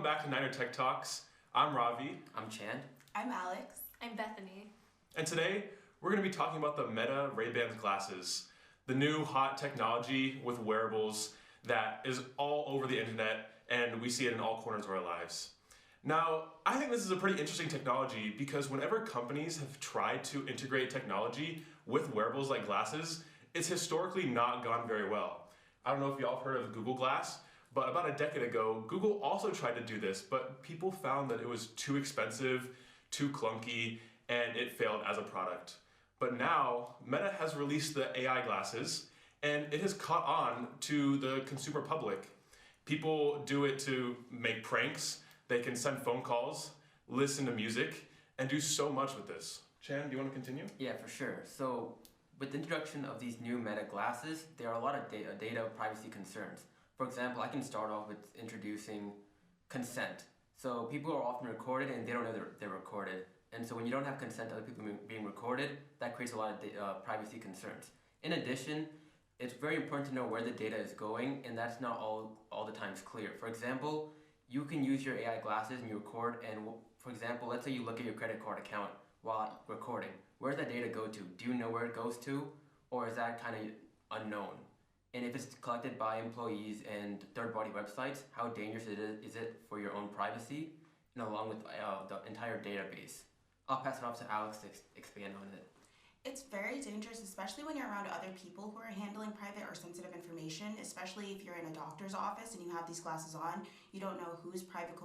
back to Niner Tech Talks. I'm Ravi. I'm Chand. I'm Alex. I'm Bethany. And today, we're going to be talking about the Meta Ray-Ban glasses, the new hot technology with wearables that is all over the internet, and we see it in all corners of our lives. Now, I think this is a pretty interesting technology because whenever companies have tried to integrate technology with wearables like glasses, it's historically not gone very well. I don't know if y'all have heard of Google Glass, but about a decade ago, Google also tried to do this, but people found that it was too expensive, too clunky, and it failed as a product. But now, Meta has released the AI glasses, and it has caught on to the consumer public. People do it to make pranks, they can send phone calls, listen to music, and do so much with this. Chan, do you want to continue? Yeah, for sure. So, with the introduction of these new Meta glasses, there are a lot of data privacy concerns. For example, I can start off with introducing consent. So people are often recorded and they don't know they're recorded. And so when you don't have consent to other people being recorded, that creates a lot of privacy concerns. In addition, it's very important to know where the data is going, and that's not all the times clear. For example, you can use your AI glasses and you record, and for example, let's say you look at your credit card account while recording. Where does that data go to? Do you know where it goes to? Or is that kind of unknown? And if it's collected by employees and third-party websites, how dangerous is it for your own privacy and along with the entire database? I'll pass it off to Alex to expand on it. It's very dangerous, especially when you're around other people who are handling private or sensitive information, especially if you're in a doctor's office and you have these glasses on. You don't know whose private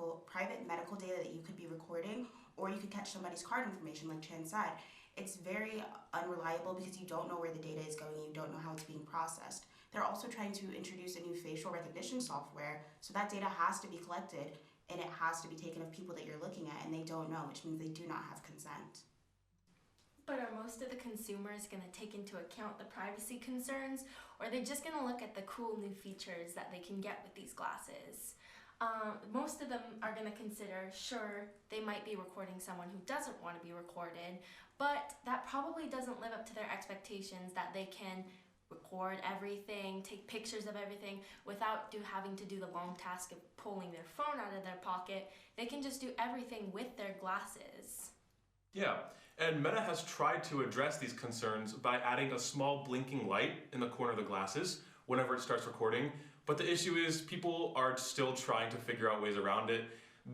medical data that you could be recording, or you could catch somebody's card information, like Chan said. It's very unreliable because you don't know where the data is going, you don't know how it's being processed. They're also trying to introduce a new facial recognition software, so that data has to be collected and it has to be taken of people that you're looking at, and they don't know, which means they do not have consent. But are most of the consumers going to take into account the privacy concerns, or are they just going to look at the cool new features that they can get with these glasses? Most of them are going to consider, sure, they might be recording someone who doesn't want to be recorded, but that probably doesn't live up to their expectations that they can record everything, take pictures of everything without having to do the long task of pulling their phone out of their pocket. They can just do everything with their glasses. Yeah, and Meta has tried to address these concerns by adding a small blinking light in the corner of the glasses whenever it starts recording. But the issue is people are still trying to figure out ways around it.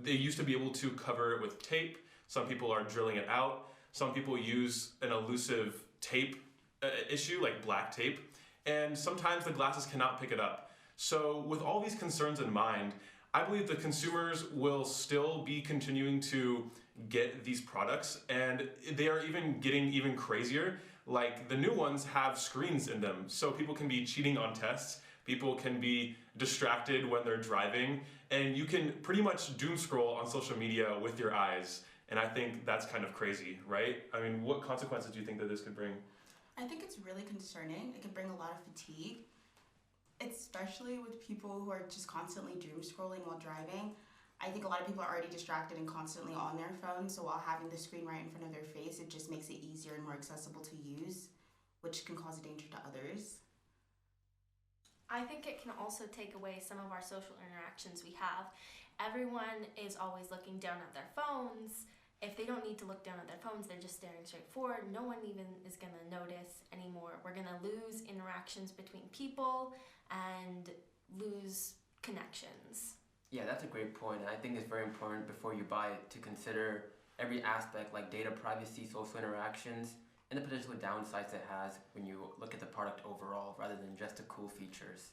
They used to be able to cover it with tape. Some people are drilling it out. Some people use an elusive tape issue like black tape, and sometimes the glasses cannot pick it up. So with all these concerns in mind, I believe the consumers will still be continuing to get these products, and they are even getting even crazier. Like the new ones have screens in them, so people can be cheating on tests, people can be distracted when they're driving, and you can pretty much doom scroll on social media with your eyes. And I think that's kind of crazy, right? I mean, what consequences do you think that this could bring? I think it's really concerning. It could bring a lot of fatigue, especially with people who are just constantly doom scrolling while driving. I think a lot of people are already distracted and constantly on their phones, so while having the screen right in front of their face, it just makes it easier and more accessible to use, which can cause danger to others. I think it can also take away some of our social interactions we have. Everyone is always looking down at their phones. If they don't need to look down at their phones, they're just staring straight forward. No one even is going to notice anymore. We're going to lose interactions between people and lose connections. Yeah, that's a great point. And I think it's very important before you buy it to consider every aspect like data privacy, social interactions, and the potential downsides it has when you look at the product overall rather than just the cool features.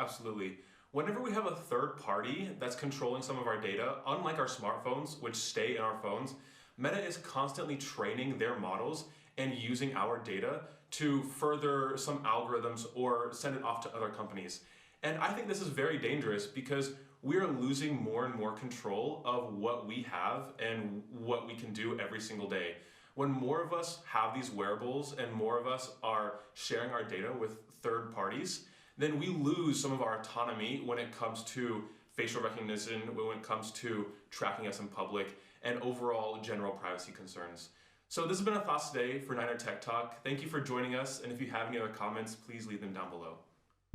Absolutely. Whenever we have a third party that's controlling some of our data, unlike our smartphones, which stay in our phones, Meta is constantly training their models and using our data to further some algorithms or send it off to other companies. And I think this is very dangerous because we are losing more and more control of what we have and what we can do every single day. When more of us have these wearables and more of us are sharing our data with third parties, then we lose some of our autonomy when it comes to facial recognition, when it comes to tracking us in public, and overall general privacy concerns. So this has been our thoughts today for Niner Tech Talk. Thank you for joining us, and if you have any other comments, please leave them down below.